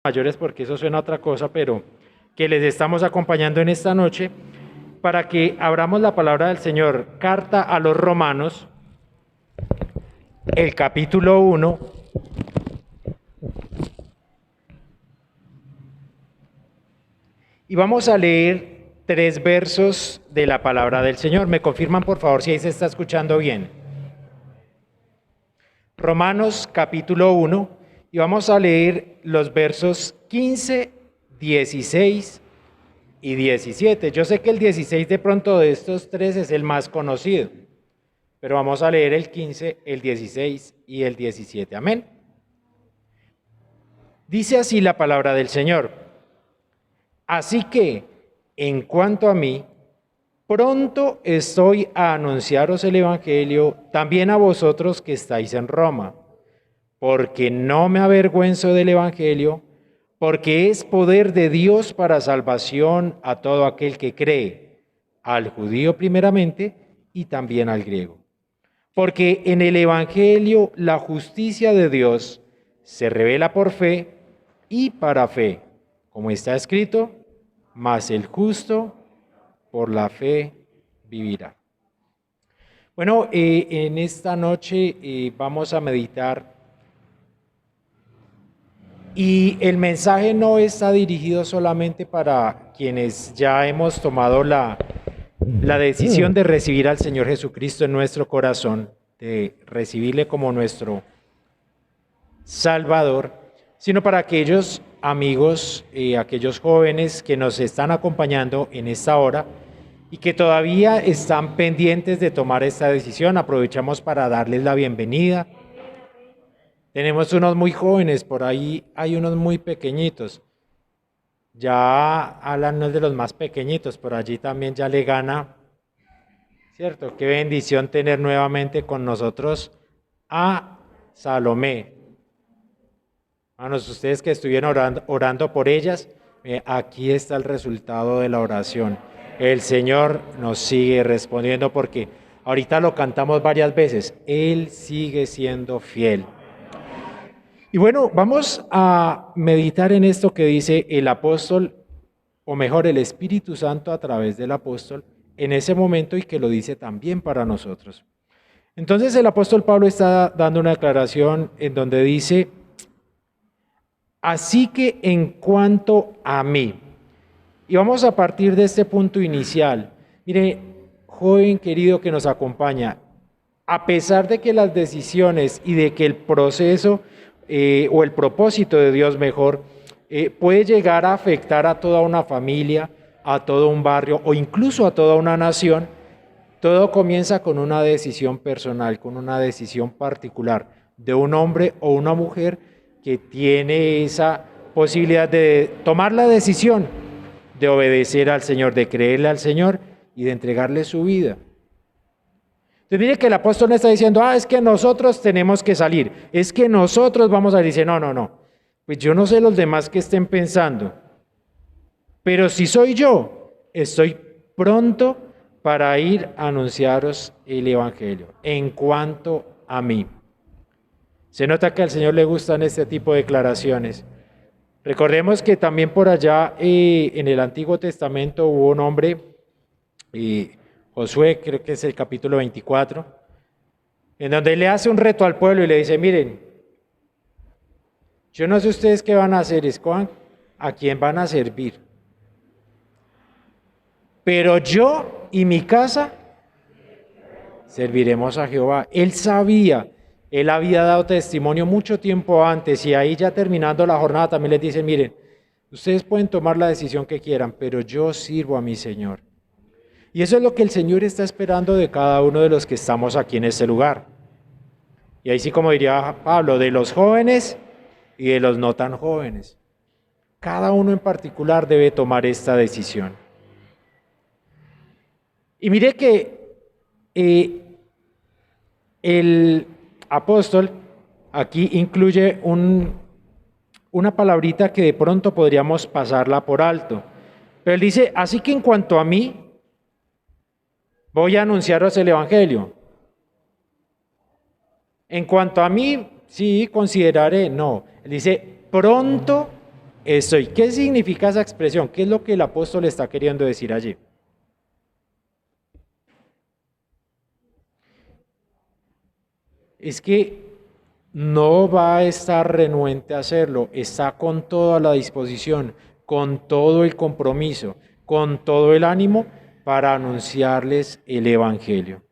mayores porque eso suena a otra cosa, pero que les estamos acompañando en esta noche para que abramos la palabra del Señor. Carta a los Romanos, el capítulo 1. Y vamos a leer 3 versos de la palabra del Señor. ¿Me confirman, por favor, si ahí se está escuchando bien? Romanos capítulo 1, y vamos a leer los versos 15, 16 y 17. Yo sé que el 16 de pronto de estos 3 es el más conocido, pero vamos a leer el 15, el 16 y el 17. Amén. Dice así la palabra del Señor. Así que, en cuanto a mí, pronto estoy a anunciaros el Evangelio también a vosotros que estáis en Roma, porque no me avergüenzo del Evangelio, porque es poder de Dios para salvación a todo aquel que cree, al judío primeramente y también al griego. Porque en el Evangelio la justicia de Dios se revela por fe y para fe, como está escrito, mas el justo por la fe vivirá. Bueno, en esta noche vamos a meditar. Y el mensaje no está dirigido solamente para quienes ya hemos tomado la decisión de recibir al Señor Jesucristo en nuestro corazón, de recibirle como nuestro Salvador, sino para aquellos amigos, aquellos jóvenes que nos están acompañando en esta hora y que todavía están pendientes de tomar esta decisión. Aprovechamos para darles la bienvenida. Tenemos unos muy jóvenes, por ahí hay unos muy pequeñitos. Ya Alan no es de los más pequeñitos, por allí también ya le gana, ¿cierto? Qué bendición tener nuevamente con nosotros a Salomé. Hermanos, ustedes que estuvieron orando por ellas, aquí está el resultado de la oración. El Señor nos sigue respondiendo porque ahorita lo cantamos varias veces. Él sigue siendo fiel. Y bueno, vamos a meditar en esto que dice el apóstol, o mejor, el Espíritu Santo a través del apóstol, en ese momento y que lo dice también para nosotros. Entonces el apóstol Pablo está dando una declaración en donde dice, así que en cuanto a mí, y vamos a partir de este punto inicial, mire, joven querido que nos acompaña, a pesar de que las decisiones y de que el proceso o el propósito de Dios mejor puede llegar a afectar a toda una familia, a todo un barrio o incluso a toda una nación, todo comienza con una decisión personal, con una decisión particular de un hombre o una mujer que tiene esa posibilidad de tomar la decisión de obedecer al Señor, de creerle al Señor y de entregarle su vida. Entonces mire que el apóstol no está diciendo, es que nosotros tenemos que salir, es que nosotros vamos a ir. Dice, no, pues yo no sé los demás que estén pensando, pero si soy yo, estoy pronto para ir a anunciaros el Evangelio, en cuanto a mí. Se nota que al Señor le gustan este tipo de declaraciones. Recordemos que también por allá en el Antiguo Testamento hubo un hombre, Josué, creo que es el capítulo 24, en donde le hace un reto al pueblo y le dice, miren, yo no sé ustedes qué van a hacer, escojan a quién van a servir, pero yo y mi casa serviremos a Jehová. Él sabía, él había dado testimonio mucho tiempo antes y ahí ya terminando la jornada también les dice, miren, ustedes pueden tomar la decisión que quieran, pero yo sirvo a mi Señor. Y eso es lo que el Señor está esperando de cada uno de los que estamos aquí en este lugar. Y ahí sí, como diría Pablo, de los jóvenes y de los no tan jóvenes. Cada uno en particular debe tomar esta decisión. Y mire que el apóstol aquí incluye una palabrita que de pronto podríamos pasarla por alto. Pero él dice, así que en cuanto a mí, voy a anunciaros el Evangelio. En cuanto a mí, sí, consideraré, no. Él dice, pronto estoy. ¿Qué significa esa expresión? ¿Qué es lo que el apóstol está queriendo decir allí? Es que no va a estar renuente a hacerlo, está con toda la disposición, con todo el compromiso, con todo el ánimo para anunciarles el Evangelio.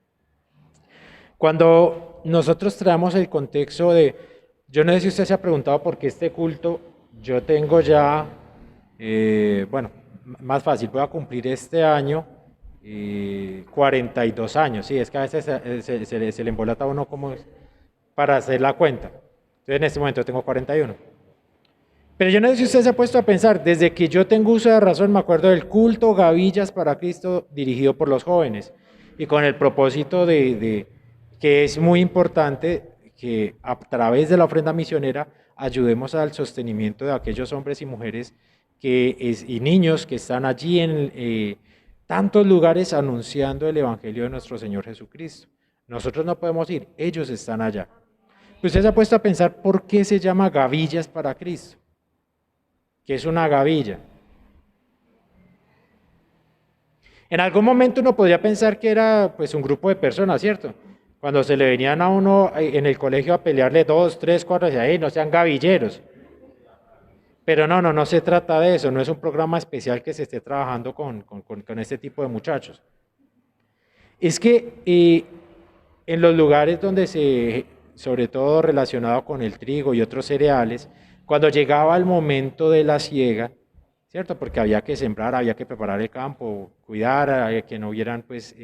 Cuando nosotros traemos el contexto de, yo no sé si usted se ha preguntado por qué este culto, yo tengo ya, bueno, más fácil, voy a cumplir este año 42 años, sí, es que a veces se le embolata a uno como para hacer la cuenta. Entonces en este momento tengo 41. Pero yo no sé si usted se ha puesto a pensar, desde que yo tengo uso de razón, me acuerdo del culto Gavillas para Cristo dirigido por los jóvenes y con el propósito de que es muy importante que a través de la ofrenda misionera ayudemos al sostenimiento de aquellos hombres y mujeres y niños que están allí en tantos lugares anunciando el Evangelio de nuestro Señor Jesucristo. Nosotros no podemos ir, ellos están allá. Usted se ha puesto a pensar por qué se llama Gavillas para Cristo. ¿Qué es una gavilla? En algún momento uno podría pensar que era pues un grupo de personas, ¿cierto? Cuando se le venían a uno en el colegio a pelearle 2, 3, 4, decía, hey, no sean gavilleros. Pero no se trata de eso, no es un programa especial que se esté trabajando con este tipo de muchachos. Es que en los lugares donde sobre todo relacionado con el trigo y otros cereales, cuando llegaba el momento de la siega, ¿cierto? Porque había que sembrar, había que preparar el campo, cuidar, que no hubieran pues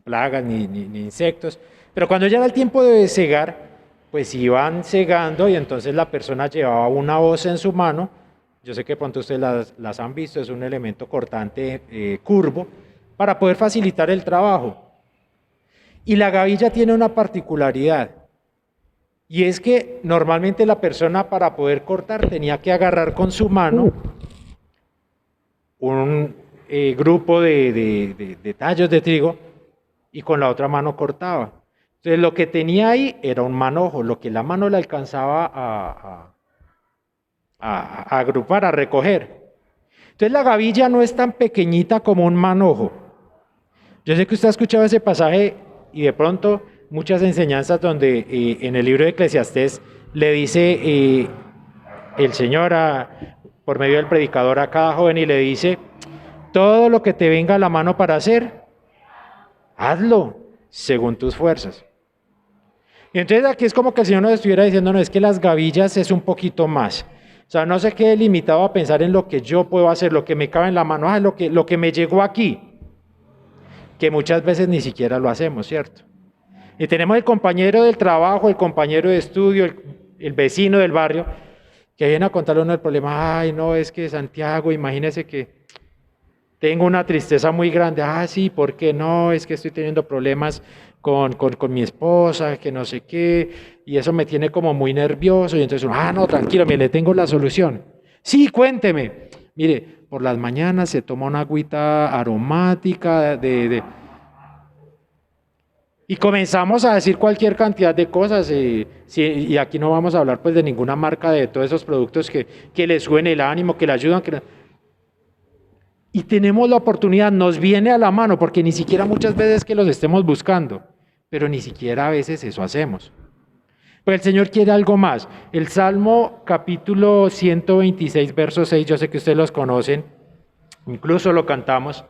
plagas ni insectos. Pero cuando ya era el tiempo de segar, pues iban segando y entonces la persona llevaba una hoz en su mano. Yo sé que pronto ustedes las han visto, es un elemento cortante curvo para poder facilitar el trabajo. Y la gavilla tiene una particularidad, y es que normalmente la persona para poder cortar tenía que agarrar con su mano un grupo de tallos de trigo y con la otra mano cortaba. Entonces lo que tenía ahí era un manojo, lo que la mano le alcanzaba a agrupar, a recoger. Entonces la gavilla no es tan pequeñita como un manojo. Yo sé que usted ha escuchado ese pasaje y de pronto muchas enseñanzas donde en el libro de Eclesiastés le dice el Señor por medio del predicador a cada joven y le dice, todo lo que te venga a la mano para hacer, hazlo según tus fuerzas. Y entonces aquí es como que el Señor nos estuviera diciendo, no, es que las gavillas es un poquito más. O sea, no se quede limitado a pensar en lo que yo puedo hacer, lo que me cabe en la mano, lo que me llegó aquí, que muchas veces ni siquiera lo hacemos, ¿cierto? Y tenemos el compañero del trabajo, el compañero de estudio, el vecino del barrio, que viene a contarle uno el problema, ay, no, es que Santiago, imagínese que tengo una tristeza muy grande, sí, ¿por qué no? Es que estoy teniendo problemas con mi esposa, que no sé qué, y eso me tiene como muy nervioso, y entonces, no, tranquilo, mire, le tengo la solución. Sí, cuénteme. Mire, por las mañanas se toma una agüita aromática y comenzamos a decir cualquier cantidad de cosas, y aquí no vamos a hablar pues de ninguna marca de todos esos productos que le suben el ánimo, que le ayudan, y tenemos la oportunidad, nos viene a la mano, porque ni siquiera muchas veces que los estemos buscando, pero ni siquiera a veces eso hacemos. Pero el Señor quiere algo más. El Salmo capítulo 126, verso 6, yo sé que ustedes los conocen, incluso lo cantamos,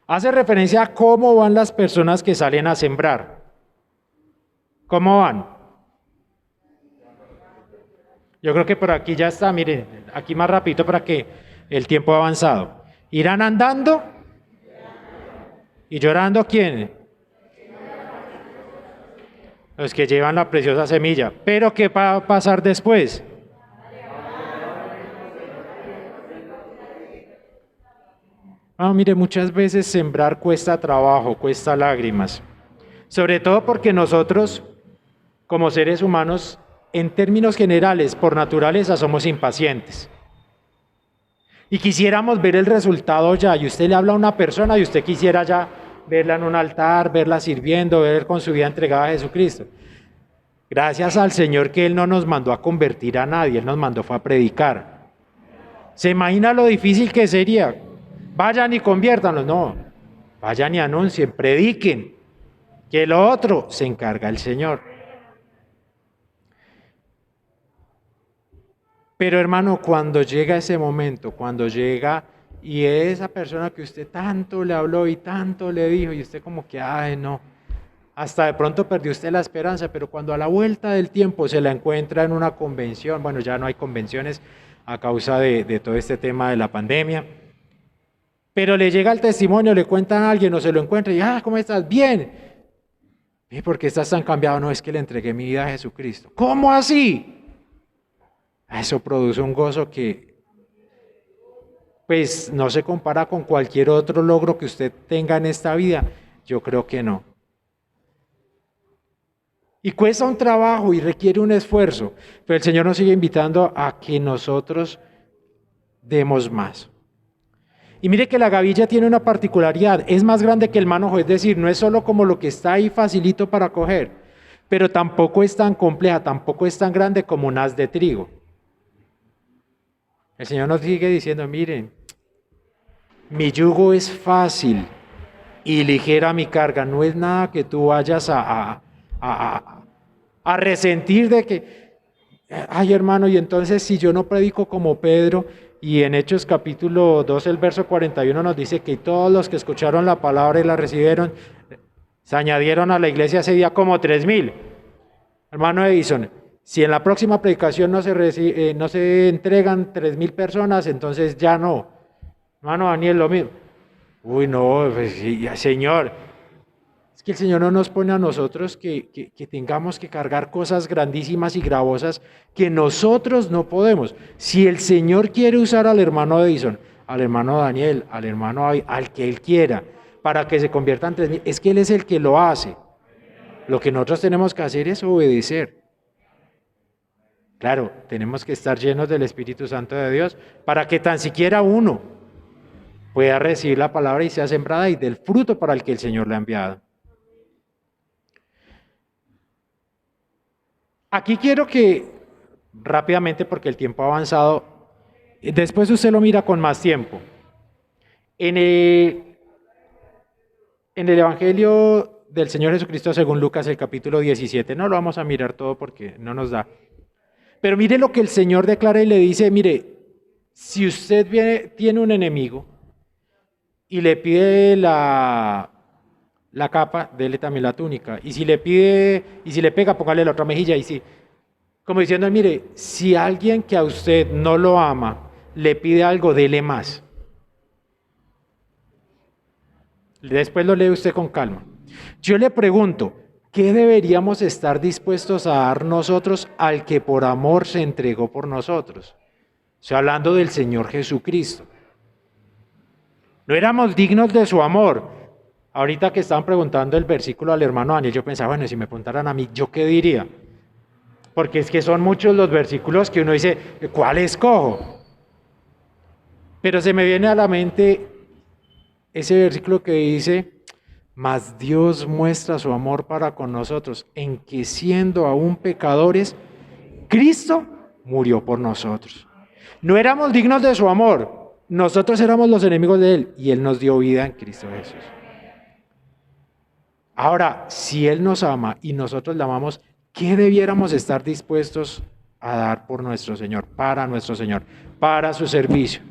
hace referencia a cómo van las personas que salen a sembrar. ¿Cómo van? Yo creo que por aquí ya está, miren, aquí más rapidito para que el tiempo ha avanzado. ¿Irán andando? ¿Y llorando quién? Los que llevan la preciosa semilla. ¿Pero qué va a pasar después? Mire, muchas veces sembrar cuesta trabajo, cuesta lágrimas. Sobre todo porque nosotros, como seres humanos, en términos generales, por naturaleza, somos impacientes. Y quisiéramos ver el resultado ya, y usted le habla a una persona y usted quisiera ya verla en un altar, verla sirviendo, ver con su vida entregada a Jesucristo. Gracias al Señor que Él no nos mandó a convertir a nadie, Él nos mandó fue a predicar. ¿Se imagina lo difícil que sería? Vayan y conviértanlos. No, vayan y anuncien, prediquen, que lo otro se encarga el Señor. Pero hermano, cuando llega ese momento, cuando llega y esa persona que usted tanto le habló y tanto le dijo y usted como que, ay no, hasta de pronto perdió usted la esperanza, pero cuando a la vuelta del tiempo se la encuentra en una convención, bueno, ya no hay convenciones a causa de todo este tema de la pandemia, pero le llega el testimonio, le cuenta a alguien o se lo encuentra y, ¿cómo estás? Bien. ¿Y por qué estás tan cambiado? No, es que le entregué mi vida a Jesucristo. ¿Cómo así? Eso produce un gozo que pues no se compara con cualquier otro logro que usted tenga en esta vida. Yo creo que no. Y cuesta un trabajo y requiere un esfuerzo, pero el Señor nos sigue invitando a que nosotros demos más. Y mire que la gavilla tiene una particularidad, es más grande que el manojo, es decir, no es solo como lo que está ahí facilito para coger, pero tampoco es tan compleja, tampoco es tan grande como un haz de trigo. El Señor nos sigue diciendo, miren, mi yugo es fácil y ligera mi carga, no es nada que tú vayas a resentir de que, ay hermano, y entonces si yo no predico como Pedro, y en Hechos capítulo 2, el verso 41 nos dice que todos los que escucharon la palabra y la recibieron, se añadieron a la iglesia ese día como 3,000. Hermano Edison, si en la próxima predicación no se entregan 3,000 personas, entonces ya no. Hermano Daniel, lo mismo. Uy, no, pues, Señor. Es que el Señor no nos pone a nosotros que tengamos que cargar cosas grandísimas y gravosas que nosotros no podemos. Si el Señor quiere usar al hermano Edison, al hermano Daniel, al hermano David, al que Él quiera, para que se conviertan en 3,000, es que Él es el que lo hace. Lo que nosotros tenemos que hacer es obedecer. Claro, tenemos que estar llenos del Espíritu Santo de Dios para que tan siquiera uno pueda recibir la palabra y sea sembrada y del fruto para el que el Señor le ha enviado. Aquí quiero que rápidamente, porque el tiempo ha avanzado, después usted lo mira con más tiempo. En el Evangelio del Señor Jesucristo según Lucas, el capítulo 17, no lo vamos a mirar todo porque no nos da. Pero mire lo que el Señor declara y le dice, mire, si usted tiene un enemigo y le pide la capa, dele también la túnica. Y si le pega, póngale la otra mejilla. Y si, como diciendo, mire, si alguien que a usted no lo ama le pide algo, dele más. Después lo lee usted con calma. Yo le pregunto, ¿qué deberíamos estar dispuestos a dar nosotros al que por amor se entregó por nosotros? O sea, hablando del Señor Jesucristo. No éramos dignos de su amor. Ahorita que estaban preguntando el versículo al hermano Daniel, yo pensaba, bueno, si me preguntaran a mí, ¿yo qué diría? Porque es que son muchos los versículos que uno dice, ¿cuál escojo? Pero se me viene a la mente ese versículo que dice, mas Dios muestra su amor para con nosotros, en que siendo aún pecadores, Cristo murió por nosotros. No éramos dignos de su amor, nosotros éramos los enemigos de Él, y Él nos dio vida en Cristo Jesús. Ahora, si Él nos ama y nosotros le amamos, ¿qué debiéramos estar dispuestos a dar por nuestro Señor, para su servicio?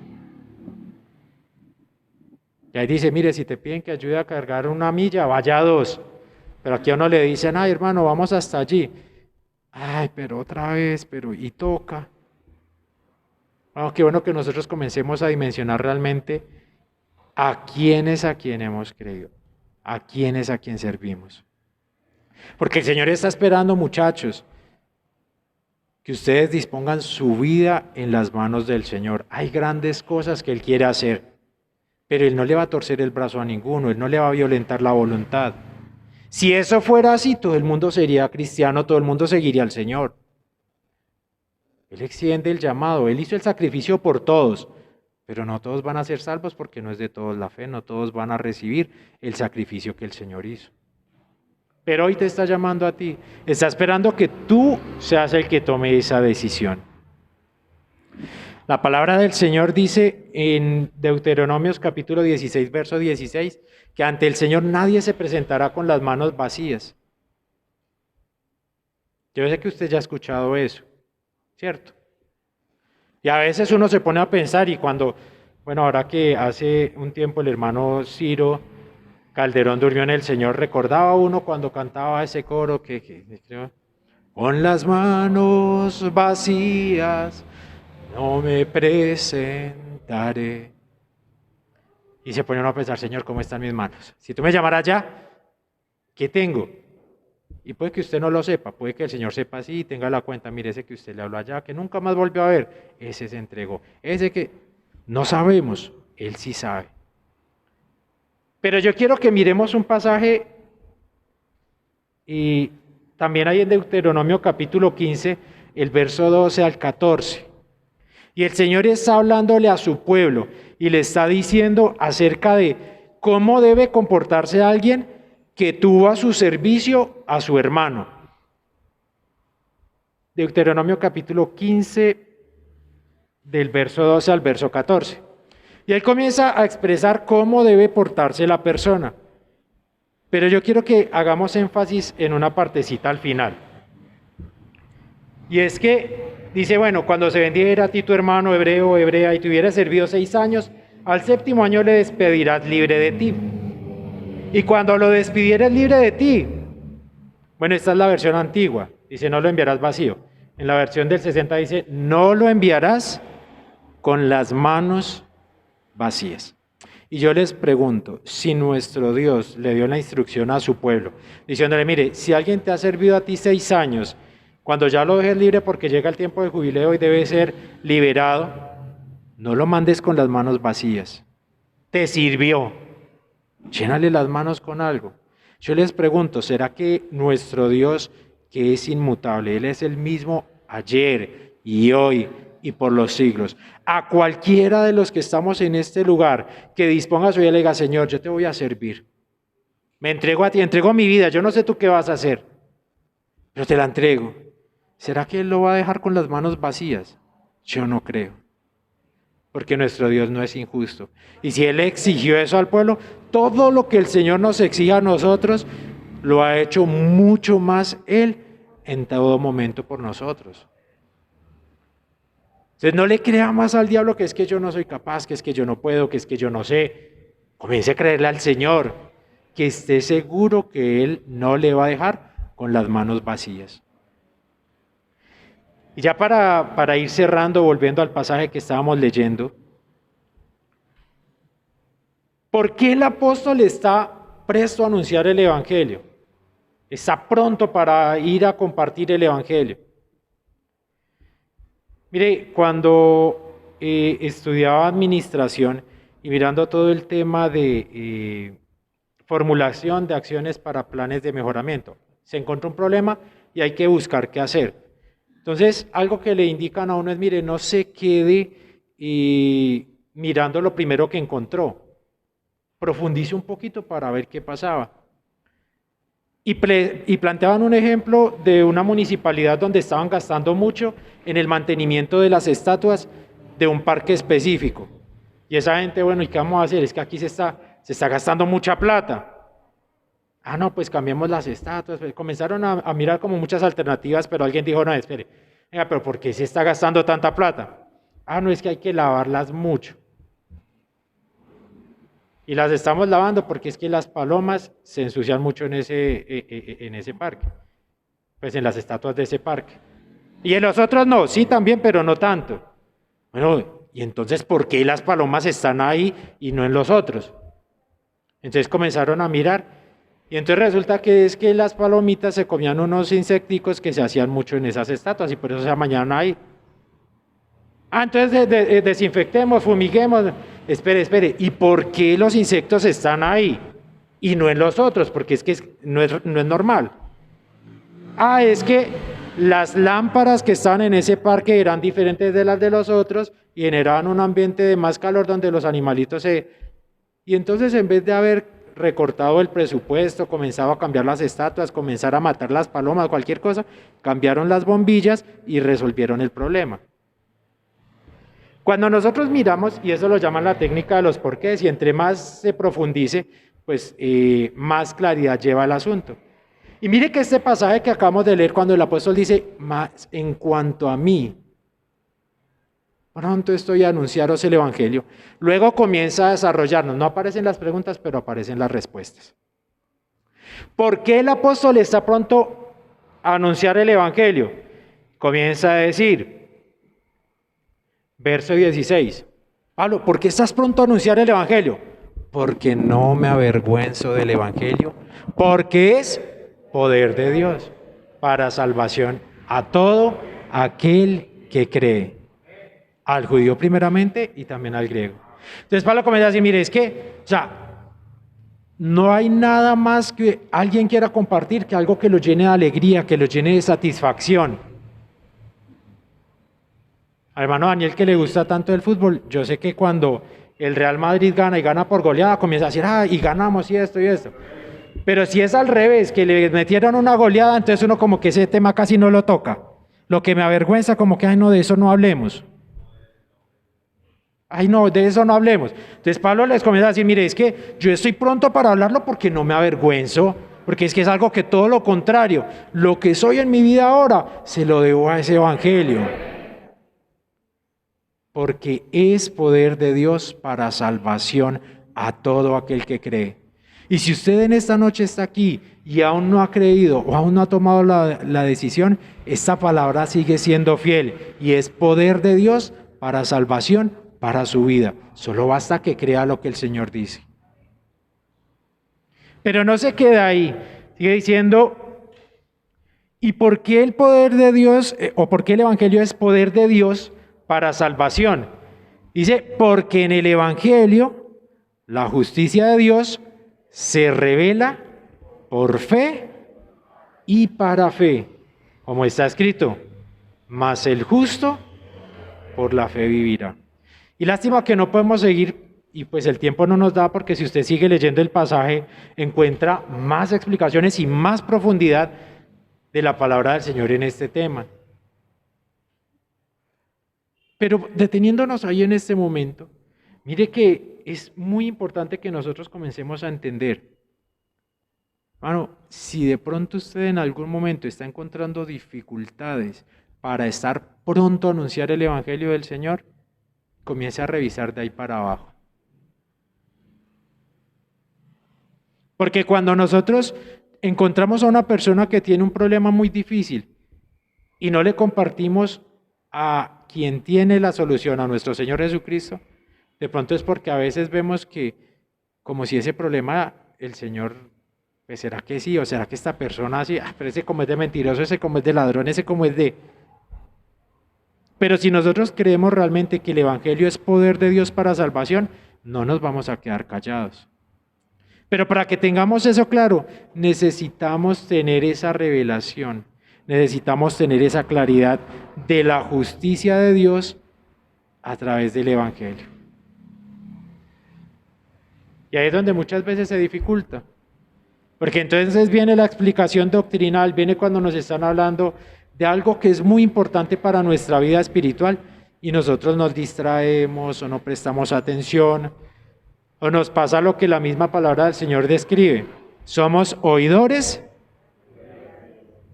Y ahí dice, mire, si te piden que ayude a cargar 1 milla, vaya 2. Pero aquí a uno le dicen, ay hermano, vamos hasta allí. Ay, pero otra vez, y toca. Bueno, qué bueno que nosotros comencemos a dimensionar realmente a quien hemos creído, a quien servimos. Porque el Señor está esperando, muchachos, que ustedes dispongan su vida en las manos del Señor. Hay grandes cosas que Él quiere hacer, pero Él no le va a torcer el brazo a ninguno, Él no le va a violentar la voluntad. Si eso fuera así, todo el mundo sería cristiano, todo el mundo seguiría al Señor. Él extiende el llamado, Él hizo el sacrificio por todos, pero no todos van a ser salvos porque no es de todos la fe, no todos van a recibir el sacrificio que el Señor hizo. Pero hoy te está llamando a ti, está esperando que tú seas el que tome esa decisión. La palabra del Señor dice en Deuteronomios capítulo 16, verso 16, que ante el Señor nadie se presentará con las manos vacías. Yo sé que usted ya ha escuchado eso, ¿cierto? Y a veces uno se pone a pensar y cuando, bueno, ahora que hace un tiempo el hermano Ciro Calderón durmió en el Señor, recordaba uno cuando cantaba ese coro que con las manos vacías no me presentaré. Y se pone uno a pensar, Señor, ¿cómo están mis manos? Si tú me llamaras ya, ¿qué tengo? Y puede que usted no lo sepa, puede que el Señor sepa así y tenga la cuenta, mire ese que usted le habló allá, que nunca más volvió a ver, ese se entregó. Ese que no sabemos, Él sí sabe. Pero yo quiero que miremos un pasaje y también hay en Deuteronomio capítulo 15, el verso 12 al 14. Y el Señor está hablándole a su pueblo y le está diciendo acerca de cómo debe comportarse alguien que tuvo a su servicio a su hermano. Deuteronomio capítulo 15, del verso 12 al verso 14. Y él comienza a expresar cómo debe portarse la persona. Pero yo quiero que hagamos énfasis en una partecita al final. Y es que dice, bueno, cuando se vendiera a ti tu hermano hebreo o hebrea y te hubiera servido 6 años, al 7º año le despedirás libre de ti. Y cuando lo despidieras libre de ti, bueno, esta es la versión antigua, dice no lo enviarás vacío. En la versión del 60 dice no lo enviarás con las manos vacías. Y yo les pregunto, si nuestro Dios le dio la instrucción a su pueblo, diciéndole, mire, si alguien te ha servido a ti 6 años, cuando ya lo dejes libre porque llega el tiempo de jubileo y debe ser liberado, no lo mandes con las manos vacías. Te sirvió. Llénale las manos con algo. Yo les pregunto, ¿será que nuestro Dios, que es inmutable, Él es el mismo ayer y hoy y por los siglos, a cualquiera de los que estamos en este lugar que disponga su vida y le diga, Señor, yo te voy a servir, me entrego a ti, entrego mi vida, yo no sé tú qué vas a hacer, pero te la entrego, ¿será que Él lo va a dejar con las manos vacías? Yo no creo, porque nuestro Dios no es injusto, y si Él exigió eso al pueblo, todo lo que el Señor nos exige a nosotros, lo ha hecho mucho más Él en todo momento por nosotros. Entonces no le crea más al diablo que es que yo no soy capaz, que es que yo no puedo, que es que yo no sé. Comience a creerle al Señor, que esté seguro que Él no le va a dejar con las manos vacías. Y ya para ir cerrando, volviendo al pasaje que estábamos leyendo, ¿por qué el apóstol está presto a anunciar el Evangelio? Está pronto para ir a compartir el Evangelio. Mire, cuando estudiaba administración y mirando todo el tema de formulación de acciones para planes de mejoramiento, se encontró un problema y hay que buscar qué hacer. Entonces, algo que le indican a uno es, mire, no se quede mirando lo primero que encontró. Profundice un poquito para ver qué pasaba. Y planteaban un ejemplo de una municipalidad donde estaban gastando mucho en el mantenimiento de las estatuas de un parque específico. Y esa gente, bueno, ¿y qué vamos a hacer? Es que aquí se está gastando mucha plata. Ah, no, pues cambiemos las estatuas. Pues comenzaron a mirar como muchas alternativas, pero alguien dijo, no, espere, venga, pero ¿por qué se está gastando tanta plata? Ah, no, es que hay que lavarlas mucho. Y las estamos lavando porque es que las palomas se ensucian mucho en ese parque, pues en las estatuas de ese parque. Y en los otros no, sí también, pero no tanto. Bueno, ¿y entonces por qué las palomas están ahí y no en los otros? Entonces comenzaron a mirar y entonces resulta que es que las palomitas se comían unos insecticos que se hacían mucho en esas estatuas y por eso se amañaron ahí. Ah, entonces desinfectemos, fumiguemos. Espere, ¿y por qué los insectos están ahí y no en los otros? Porque es que no es normal. Ah, es que las lámparas que estaban en ese parque eran diferentes de las de los otros y generaban un ambiente de más calor donde los animalitos se... Y entonces en vez de haber recortado el presupuesto, comenzaba a cambiar las estatuas, comenzar a matar las palomas, cualquier cosa, cambiaron las bombillas y resolvieron el problema. Cuando nosotros miramos, y eso lo llaman la técnica de los porqués, y entre más se profundice, pues más claridad lleva el asunto. Y mire que este pasaje que acabamos de leer, cuando el apóstol dice, más en cuanto a mí, pronto estoy a anunciaros el evangelio, luego comienza a desarrollarnos, no aparecen las preguntas, pero aparecen las respuestas. ¿Por qué el apóstol está pronto a anunciar el evangelio? Comienza a decir, verso 16, Pablo, ¿por qué estás pronto a anunciar el evangelio? Porque no me avergüenzo del evangelio, porque es poder de Dios para salvación a todo aquel que cree, al judío primeramente y también al griego. Entonces Pablo comienza a decir, mire, es que, no hay nada más que alguien quiera compartir que algo que lo llene de alegría, que lo llene de satisfacción. Al hermano Daniel, que le gusta tanto el fútbol, yo sé que cuando el Real Madrid gana y gana por goleada, comienza a decir, y ganamos y esto y esto. Pero si es al revés, que le metieron una goleada, entonces uno como que ese tema casi no lo toca. Lo que me avergüenza, como que, no, de eso no hablemos. No, de eso no hablemos. Entonces Pablo les comienza a decir, mire, es que yo estoy pronto para hablarlo porque no me avergüenzo, porque es que es algo que todo lo contrario, lo que soy en mi vida ahora, se lo debo a ese evangelio. Porque es poder de Dios para salvación a todo aquel que cree. Y si usted en esta noche está aquí y aún no ha creído o aún no ha tomado la decisión, esta palabra sigue siendo fiel y es poder de Dios para salvación para su vida. Solo basta que crea lo que el Señor dice. Pero no se queda ahí. Sigue diciendo, ¿y por qué el poder de Dios, o por qué el Evangelio es poder de Dios para salvación? Dice, porque en el Evangelio la justicia de Dios se revela por fe y para fe. Como está escrito, mas el justo por la fe vivirá. Y lástima que no podemos seguir, y pues el tiempo no nos da, porque si usted sigue leyendo el pasaje, encuentra más explicaciones y más profundidad de la palabra del Señor en este tema. Pero deteniéndonos ahí en este momento, mire que es muy importante que nosotros comencemos a entender. Bueno, si de pronto usted en algún momento está encontrando dificultades para estar pronto a anunciar el Evangelio del Señor, comience a revisar de ahí para abajo. Porque cuando nosotros encontramos a una persona que tiene un problema muy difícil y no le compartimos a quien tiene la solución, a nuestro Señor Jesucristo, de pronto es porque a veces vemos que como si ese problema el Señor, pues será que sí, o será que esta persona así, pero ese como es de mentiroso, ese como es de ladrón, ese como es de... Pero si nosotros creemos realmente que el Evangelio es poder de Dios para salvación, no nos vamos a quedar callados. Pero para que tengamos eso claro, necesitamos tener esa revelación, necesitamos tener esa claridad de la justicia de Dios a través del Evangelio. Y ahí es donde muchas veces se dificulta. Porque entonces viene la explicación doctrinal, viene cuando nos están hablando de algo que es muy importante para nuestra vida espiritual y nosotros nos distraemos o no prestamos atención o nos pasa lo que la misma palabra del Señor describe. Somos oidores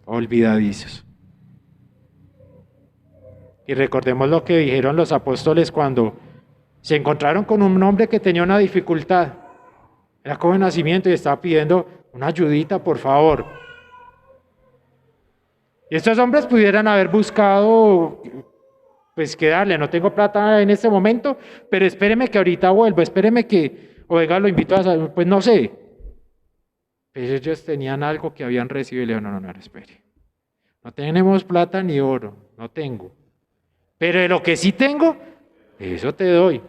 olvidadizos. Y recordemos lo que dijeron los apóstoles cuando se encontraron con un hombre que tenía una dificultad. Era joven de nacimiento y estaba pidiendo una ayudita, por favor. Y estos hombres pudieran haber buscado, pues que darle, no tengo plata en este momento, pero espéreme que ahorita vuelvo, espéreme que, oiga, lo invito a salir, pues no sé. Pero ellos tenían algo que habían recibido y le dijeron, no, espere. No tenemos plata ni oro, no tengo. Pero de lo que sí tengo, eso te doy.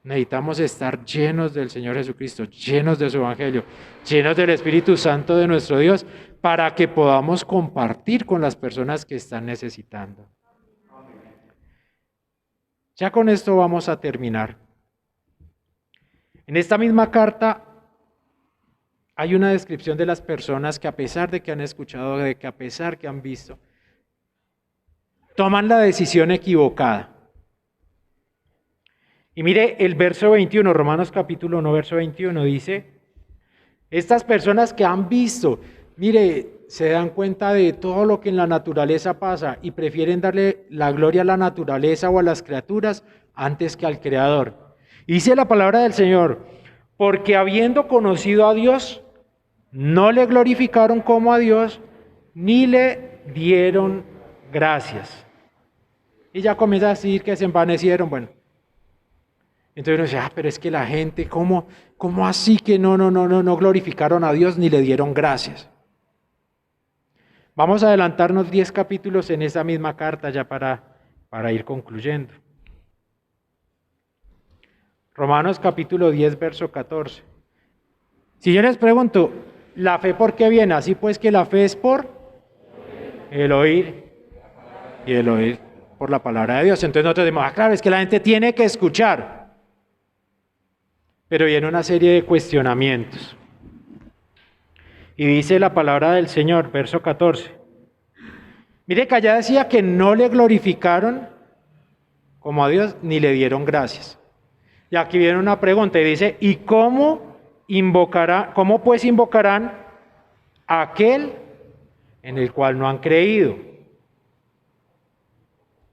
Necesitamos estar llenos del Señor Jesucristo, llenos de su Evangelio, llenos del Espíritu Santo de nuestro Dios, para que podamos compartir con las personas que están necesitando. Ya con esto vamos a terminar. En esta misma carta hay una descripción de las personas que a pesar de que han escuchado, de que a pesar que han visto, toman la decisión equivocada. Y mire el verso 21, Romanos capítulo 1, verso 21 dice, estas personas que han visto, mire, se dan cuenta de todo lo que en la naturaleza pasa y prefieren darle la gloria a la naturaleza o a las criaturas antes que al Creador. Y dice la palabra del Señor, porque habiendo conocido a Dios, no le glorificaron como a Dios, ni le dieron gracias. Y ya comienza a decir que se envanecieron, bueno. Entonces uno dice, pero es que la gente, ¿cómo así que no glorificaron a Dios ni le dieron gracias? Vamos a adelantarnos 10 capítulos en esa misma carta ya para ir concluyendo. Romanos capítulo 10, verso 14. Si yo les pregunto, ¿la fe por qué viene? Así pues que la fe es por el oír y el oír por la palabra de Dios. Entonces nosotros decimos, claro, es que la gente tiene que escuchar. Pero viene una serie de cuestionamientos. Y dice la palabra del Señor, verso 14. Mire que allá decía que no le glorificaron como a Dios ni le dieron gracias. Y aquí viene una pregunta y dice, ¿y cómo pues invocarán a aquel en el cual no han creído?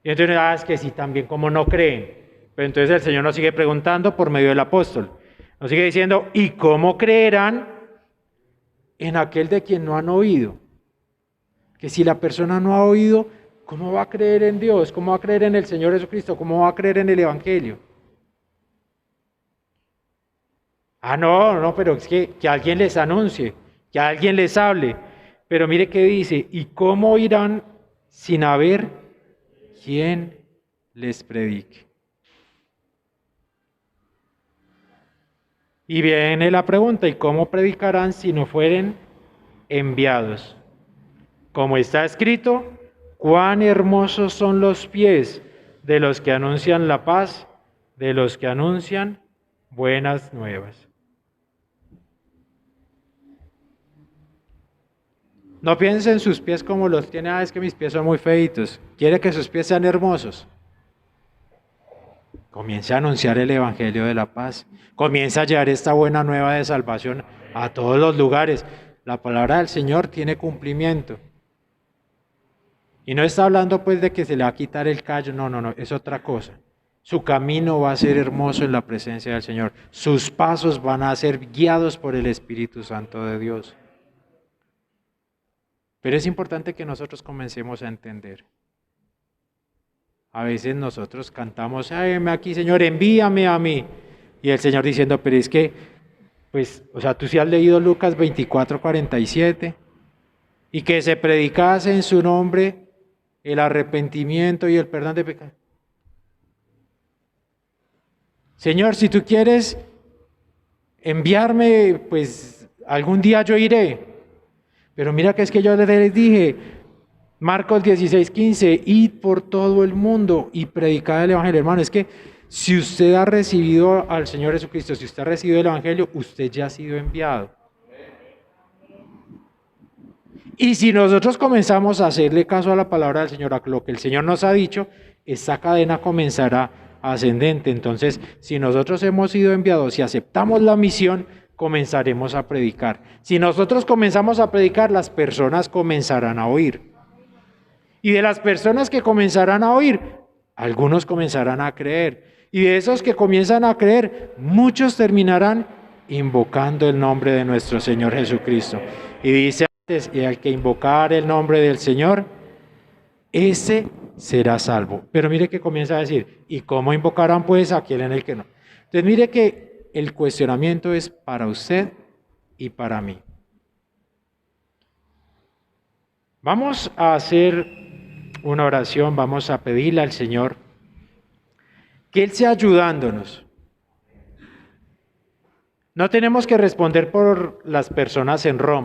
Y entonces, es que sí, también como no creen. Pero entonces el Señor nos sigue preguntando por medio del apóstol. Nos sigue diciendo, ¿y cómo creerán en aquel de quien no han oído? Que si la persona no ha oído, ¿cómo va a creer en Dios? ¿Cómo va a creer en el Señor Jesucristo? ¿Cómo va a creer en el Evangelio? No, pero es que alguien les anuncie, que alguien les hable. Pero mire qué dice, ¿y cómo irán sin haber quien les predique? Y viene la pregunta, ¿y cómo predicarán si no fueren enviados? Como está escrito, cuán hermosos son los pies de los que anuncian la paz, de los que anuncian buenas nuevas. No piensen en sus pies como los tiene, es que mis pies son muy feitos. ¿Quiere que sus pies sean hermosos? Comience a anunciar el Evangelio de la paz. Comience a llevar esta buena nueva de salvación a todos los lugares. La palabra del Señor tiene cumplimiento. Y no está hablando pues de que se le va a quitar el callo, no, es otra cosa. Su camino va a ser hermoso en la presencia del Señor. Sus pasos van a ser guiados por el Espíritu Santo de Dios. Pero es importante que nosotros comencemos a entender. A veces nosotros cantamos, heme aquí Señor, envíame a mí. Y el Señor diciendo, pero es que, tú sí has leído Lucas 24:47, y que se predicase en su nombre el arrepentimiento y el perdón de pecados. Señor, si tú quieres enviarme, pues algún día yo iré. Pero mira que es que yo les dije, Marcos 16:15, id por todo el mundo y predicad el Evangelio. Hermano, es que si usted ha recibido al Señor Jesucristo, si usted ha recibido el Evangelio, usted ya ha sido enviado. Y si nosotros comenzamos a hacerle caso a la palabra del Señor, a lo que el Señor nos ha dicho, esta cadena comenzará ascendente. Entonces, si nosotros hemos sido enviados y aceptamos la misión, comenzaremos a predicar. Si nosotros comenzamos a predicar, las personas comenzarán a oír. Y de las personas que comenzarán a oír, algunos comenzarán a creer. Y de esos que comienzan a creer, muchos terminarán invocando el nombre de nuestro Señor Jesucristo. Y dice antes, y al que invocar el nombre del Señor, ese será salvo. Pero mire que comienza a decir, ¿y cómo invocarán pues a aquel en el que no? Entonces mire que el cuestionamiento es para usted y para mí. Vamos a hacer una oración, vamos a pedirle al Señor que Él sea ayudándonos. No tenemos que responder por las personas en Roma.